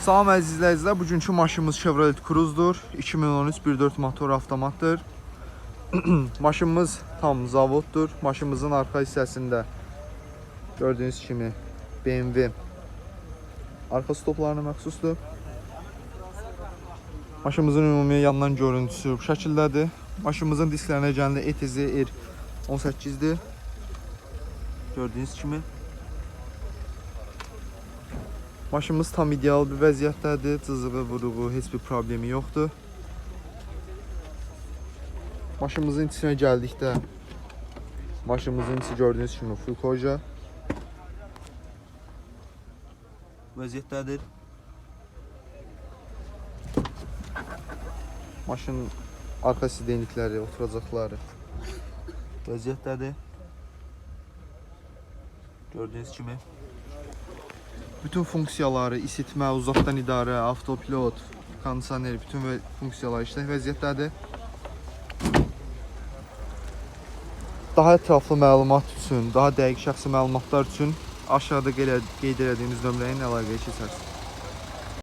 Salam əziz izləyicilər, bugünkü maşınımız Chevrolet Cruze'dur. 2013 1.4 motor avtomatdır. Maşınımız tam zavoddur. Maşınımızın arxa hissəsində gördüyünüz kimi BMW arxa stoplarına məxsusdur. Maşınımızın ümumi yandan görüntüsü bu şəkildədir. Maşınımızın disklərinə gəlinə ETZ R18'dir. Gördüyünüz kimi. Maşınımız tam ideal bir vəziyyətdədir. Cızığı, vuruğu, heç bir problemi yoxdur. Maşınımızın içinə gəldikdə maşınımızın içi gördüyünüz kimi full koja vəziyyətdədir. Maşının arxa sidenlikləri, oturacaqları vəziyyətdədir. Gördüyünüz kimi. Bütün funksiyaları, isitmə, uzaqdan idarə, avtopilot, kondisioner, bütün funksiyalar işlək vəziyyətdədir. Daha ətraflı məlumat üçün, daha dəqiq şəxsi məlumatlar üçün aşağıda qeyd edildiyimiz nömrəyə əlaqəyə keçərsiniz.